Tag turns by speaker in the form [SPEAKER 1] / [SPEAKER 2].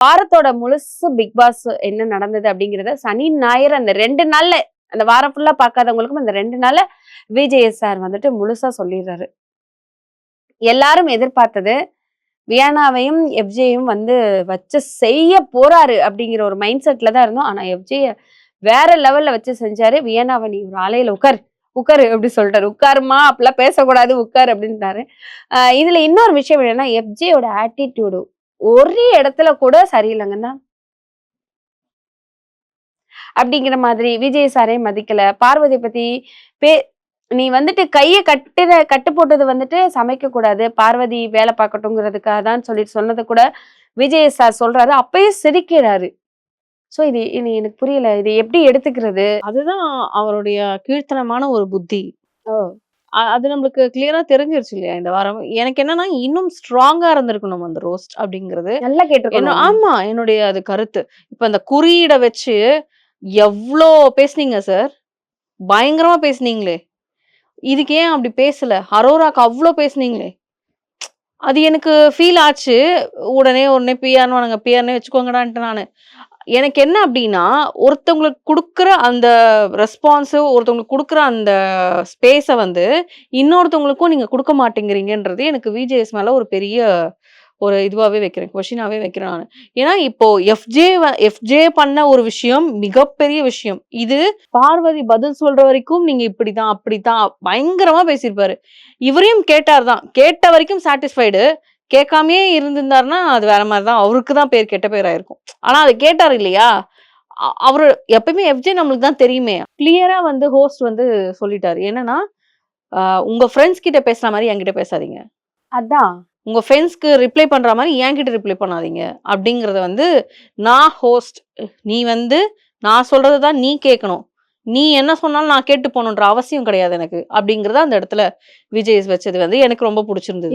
[SPEAKER 1] வாரத்தோட முழுசு big pass என்ன நடந்தது அப்படிங்கிறத சனி ஞாயிறு அந்த 2 நாள்ல, அந்த வாரம் ஃபுல்லா பார்க்காதவங்களுக்கும் அந்த 2 நாள்ல விஜய் சார் வந்துட்டு முழுசா சொல்லிடுறாரு. எல்லாரும் எதிர்பார்த்தது வியானாவையும் எஃப்ஜேயும் வந்து வச்சு செய்ய போறாரு அப்படிங்கிற ஒரு மைண்ட் செட்ல தான் இருந்தோம். ஆனா எஃப்ஜே வேற லெவல்ல வச்சு செஞ்சாரு. வியானாவை நீ ஒரு ஆலையில உட்காரு அப்படி சொல்லிட்டாரு. உட்காருமா, அப்படிலாம் பேசக்கூடாது, உட்காரு அப்படின்ட்டாரு. இதுல இன்னொரு விஷயம் என்னன்னா, எஃப்ஜேயோட ஆட்டிடியூடு ஒரு இடத்துல கூட சரியில்லைங்கன்னா அப்படிங்கிற மாதிரி விஜய் சாரே மதிக்கல. பார்வதி பத்தி பே நீ வந்துட்டு கைய கட்டு போட்டது வந்துட்டு சமைக்க கூடாது, பார்வதி வேலை பார்க்கட்டுங்கிறதுக்காக தான் சொல்லிட்டு சொன்னது கூட விஜய் சார் சொல்றாரு. அப்பயே சிரிக்கிறாரு. சோ இது இது எனக்கு புரியல. இது எப்படி எடுத்துக்கிறது?
[SPEAKER 2] அதுதான் அவருடைய கீழ்த்தனமான ஒரு புத்தி.
[SPEAKER 1] ஓ!
[SPEAKER 2] அது நம்மளுக்கு கிளியரா தெரிஞ்சிருச்சு இல்லையா இந்த வாரம். எனக்கு என்னன்னா, இன்னும் ஸ்ட்ராங்கா இருந்திருக்கணும் அந்த ரோஸ்ட் அப்படிங்கிறது.
[SPEAKER 1] நல்லா கேட்டுருக்கணும்.
[SPEAKER 2] ஆமா, என்னுடைய அது கருத்து. இப்ப அந்த குறியீட வச்சு எவ்ளோ பேசுனீங்க சார். பயங்கரமா பேசுனீங்களே. இதுக்கு ஏன் அப்படி பேசல? அரோராக்கு அவ்ளோ பேசுனீங்களே. அது எனக்கு ஃபீல் ஆச்சு. உடனே பிஆர்னே வச்சுக்கோங்கடான்ட்டு நானு. எனக்கு என்ன அப்டின்னா, ஒருத்தவங்களுக்கு குடுக்குற அந்த ரெஸ்பான்ஸ், ஒருத்தவங்களுக்கு குடுக்குற அந்த ஸ்பேஸ வந்து, இன்னொருத்தவங்களுக்கும் நீங்க குடுக்க மாட்டேங்கிறீங்கன்றது எனக்கு விஜேஎஸ் மேல ஒரு பெரிய ஒரு இதுவாவே வைக்கிறேன். கொஸ்டினாவே வைக்கிறேன் நானு. ஏன்னா, இப்போ எஃப்ஜே பண்ண ஒரு விஷயம் மிகப்பெரிய விஷயம். இது பார்வதி பதில் சொல்ற வரைக்கும் நீங்க இப்படிதான், அப்படித்தான் பயங்கரமா பேசியிருப்பாரு. இவரையும் கேட்டார் தான். கேட்ட வரைக்கும் சாட்டிஸ்ஃபைடு. கேட்காமயே இருந்திருந்தாருன்னா, அது வேற மாரி தான். அவருக்கு தான் கெட்ட பேர் ஆயிருக்கும். ஆனா அத கேட்டாரு இல்லையா? அவரு எப்பயுமே எஃப்ஜே நம்மளுக்கு தான் தெரியுமே. கிளியரா வந்து ஹோஸ்ட் வந்து சொல்லிட்டாரு. என்னன்னா, உங்க ஃப்ரெண்ட்ஸ் கிட்ட பேசுற மாரி என்கிட்ட பேசாதீங்க.
[SPEAKER 1] அதான்.
[SPEAKER 2] உங்க ஃப்ரெண்ட்ஸ்க்கு ரிப்ளை பண்ற மாரி என்கிட்ட ரிப்ளை பண்ணாதீங்க. அப்படிங்கிறத வந்து நான் ஹோஸ்ட். நீ வந்து நான் சொல்றத தான் நீ கேட்கணும். நீ என்ன சொன்னாலும் நான் கேட்டு போணுன்ற அவசியம் கிடையாது எனக்கு. அப்படிங்கிறத அந்த இடத்துல விஜய் வச்சது வந்து எனக்கு ரொம்ப புடிச்சிருந்தது.